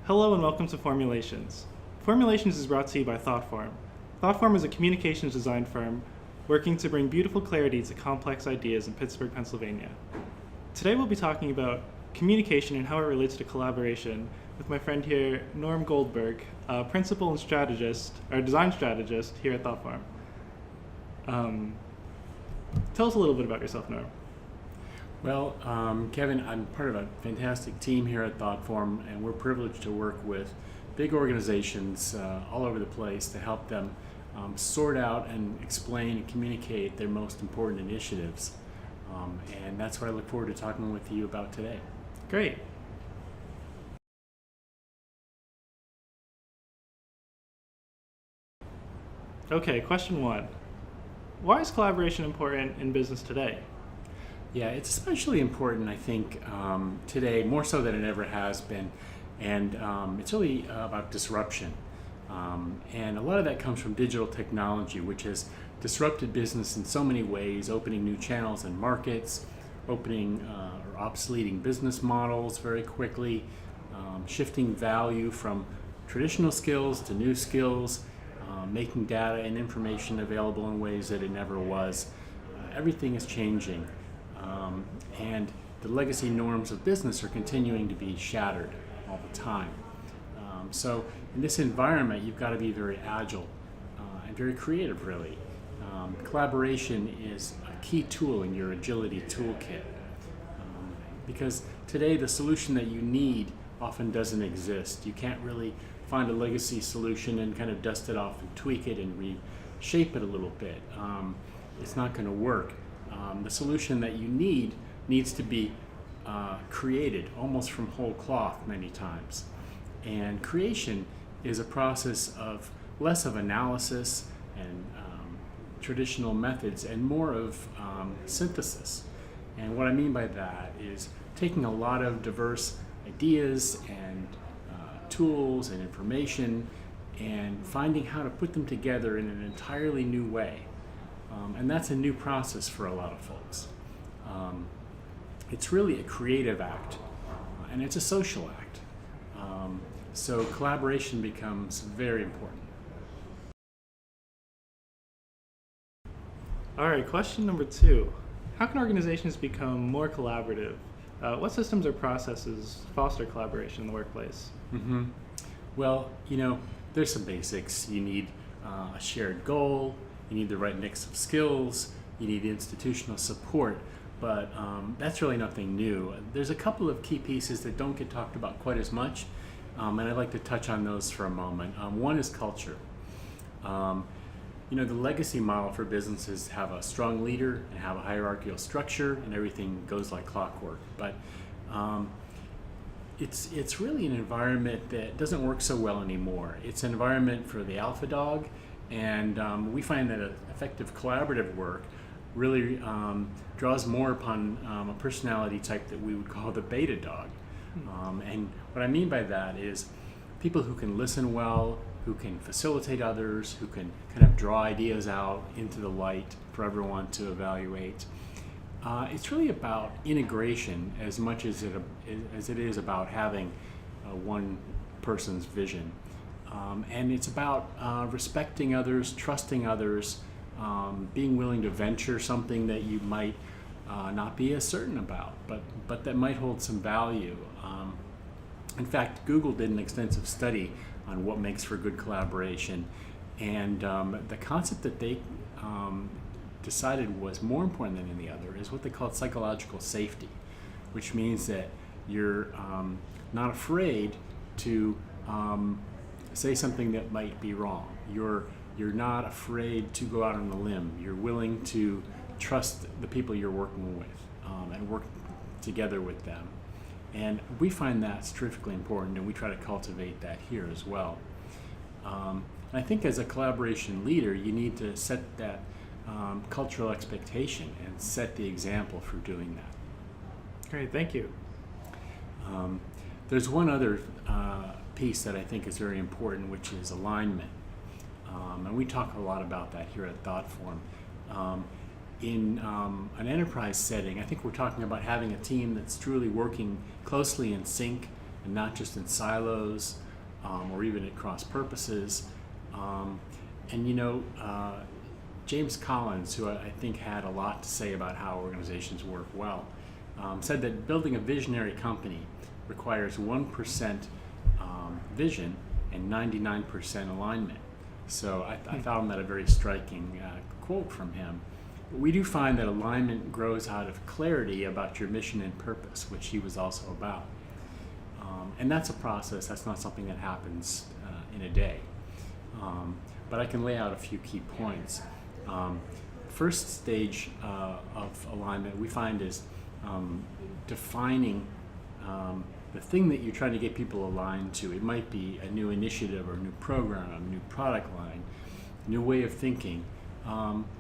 Hello and welcome to Formulations. Formulations is brought to you by Thoughtform. Thoughtform is a communications design firm working to bring beautiful clarity to complex ideas in Pittsburgh, Pennsylvania. Today we'll be talking about communication and how it relates to collaboration with my friend here, Norm Goldberg, principal and strategist, or design strategist here at Thoughtform. Tell us a little bit about yourself, Norm. Well, Kevin, I'm part of a fantastic team here at Thoughtform, and we're privileged to work with big organizations all over the place to help them sort out and explain and communicate their most important initiatives. And that's what I look forward to talking with you about today. Great. Okay, question one. Why is collaboration important in business today? Yeah, it's especially important, I think, today, more so than it ever has been. And it's really about disruption. And a lot of that comes from digital technology, which has disrupted business in so many ways, opening new channels and markets, opening or obsoleting business models very quickly, shifting value from traditional skills to new skills, making data and information available in ways that it never was. Everything is changing. And the legacy norms of business are continuing to be shattered all the time. So in this environment, you've got to be very agile and very creative, really. Collaboration is a key tool in your agility toolkit. Because today the solution that you need often doesn't exist. You can't really find a legacy solution and kind of dust it off and tweak it and reshape it a little bit. It's not going to work. The solution that you needs to be created almost from whole cloth many times. And creation is a process of less of analysis and traditional methods and more of synthesis. And what I mean by that is taking a lot of diverse ideas and tools and information and finding how to put them together in an entirely new way. And that's a new process for a lot of folks. It's really a creative act, and it's a social act. So collaboration becomes very important. All right, question number two. How can organizations become more collaborative? What systems or processes foster collaboration in the workplace? Mm-hmm. Well, there's some basics. You need a shared goal. You need the right mix of skills, you need institutional support, but that's really nothing new. There's a couple of key pieces that don't get talked about quite as much, and I'd like to touch on those for a moment. One is culture. The legacy model for businesses have a strong leader and have a hierarchical structure, and everything goes like clockwork. But it's really an environment that doesn't work so well anymore. It's an environment for the alpha dog. And we find that effective collaborative work really draws more upon a personality type that we would call the beta dog. And what I mean by that is people who can listen well, who can facilitate others, who can kind of draw ideas out into the light for everyone to evaluate. It's really about integration as much as it is about having one person's vision. And it's about respecting others, trusting others, being willing to venture something that you might not be as certain about, but that might hold some value. In fact, Google did an extensive study on what makes for good collaboration, and the concept that they decided was more important than any other is what they called psychological safety, which means that you're not afraid to say something that might be wrong. You're not afraid to go out on a limb. You're willing to trust the people you're working with and work together with them. And we find that's terrifically important, and we try to cultivate that here as well. And I think as a collaboration leader, you need to set that cultural expectation and set the example for doing that. Great, thank you. There's one other piece that I think is very important, which is alignment. And we talk a lot about that here at Thoughtform. In an enterprise setting, I think we're talking about having a team that's truly working closely in sync and not just in silos or even at cross purposes. And James Collins, who I think had a lot to say about how organizations work well, said that building a visionary company requires 1% vision and 99% alignment. So I found that a very striking quote from him. We do find that alignment grows out of clarity about your mission and purpose, which he was also about. And that's a process. That's not something that happens in a day. But I can lay out a few key points. First stage of alignment we find is defining the thing that you're trying to get people aligned to. It might be a new initiative or a new program, a new product line, new way of thinking.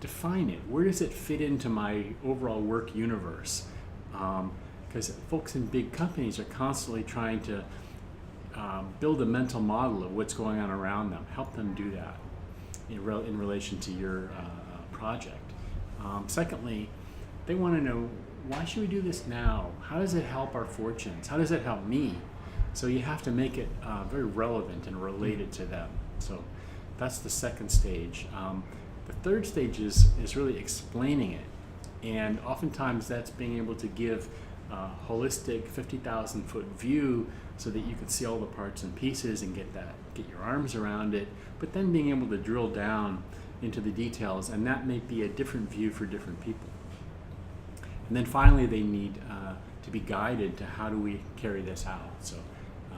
Define it. Where does it fit into my overall work universe? Because folks in big companies are constantly trying to build a mental model of what's going on around them. Help them do that in relation to your project. Secondly, they want to know, why should we do this now? How does it help our fortunes? How does it help me? So you have to make it very relevant and related to them. So that's the second stage. The third stage is really explaining it. And oftentimes that's being able to give a holistic 50,000 foot view so that you can see all the parts and pieces and get your arms around it, but then being able to drill down into the details, and that may be a different view for different people. And then finally they need to be guided to how do we carry this out. So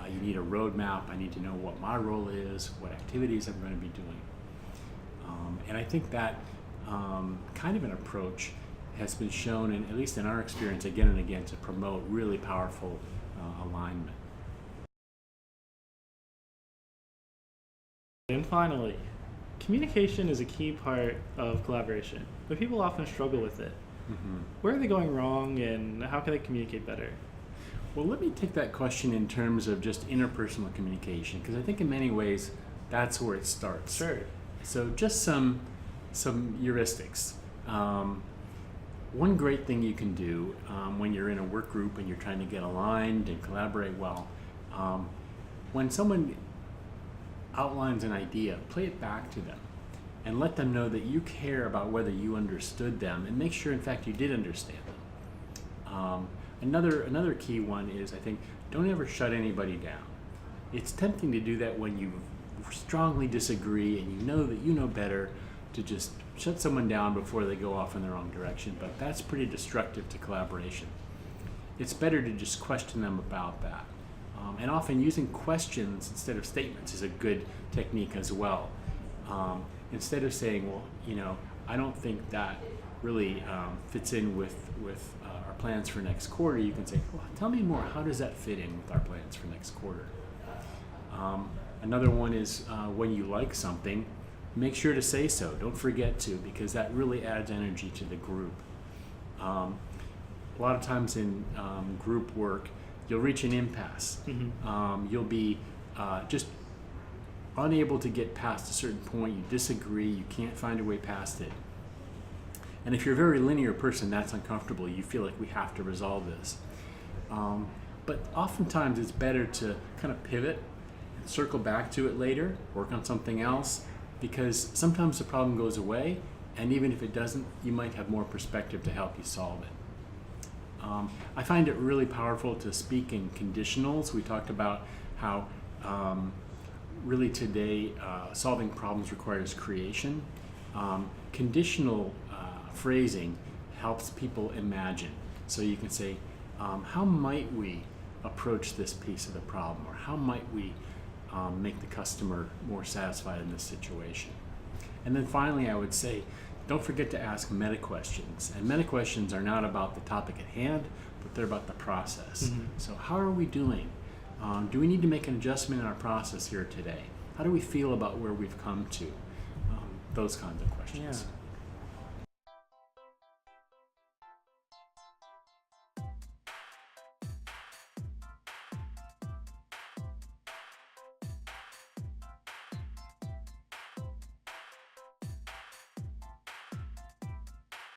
you need a roadmap. I need to know what my role is, what activities I'm going to be doing. And I think that kind of an approach has been shown, at least in our experience, again and again, to promote really powerful alignment. And finally, communication is a key part of collaboration, but people often struggle with it. Mm-hmm. Where are they going wrong, and how can they communicate better? Well, let me take that question in terms of just interpersonal communication, because I think in many ways that's where it starts. Sure. So just some heuristics. One great thing you can do when you're in a work group and you're trying to get aligned and collaborate well, when someone outlines an idea, play it back to them and let them know that you care about whether you understood them, and make sure in fact you did understand them. Another key one is, I think, don't ever shut anybody down. It's tempting to do that when you strongly disagree and you know that you know better, to just shut someone down before they go off in the wrong direction, but that's pretty destructive to collaboration. It's better to just question them about that. And often using questions instead of statements is a good technique as well. Instead of saying, well, I don't think that really fits in with our plans for next quarter, you can say, well, tell me more. How does that fit in with our plans for next quarter? Another one is when you like something, make sure to say so. Don't forget to, because that really adds energy to the group. A lot of times in group work, you'll reach an impasse. Mm-hmm. You'll be just unable to get past a certain point. You disagree. You can't find a way past it. And if you're a very linear person, that's uncomfortable. You feel like we have to resolve this. But oftentimes it's better to kind of pivot, circle back to it later, work on something else, because sometimes the problem goes away, and even if it doesn't, you might have more perspective to help you solve it. I find it really powerful to speak in conditionals. We talked about how really today solving problems requires creation. Conditional phrasing helps people imagine. So you can say, how might we approach this piece of the problem, or how might we make the customer more satisfied in this situation? And then finally, I would say, don't forget to ask meta questions. And meta questions are not about the topic at hand, but they're about the process. Mm-hmm. So how are we doing? Do we need to make an adjustment in our process here today? How do we feel about where we've come to? Those kinds of questions. Yeah.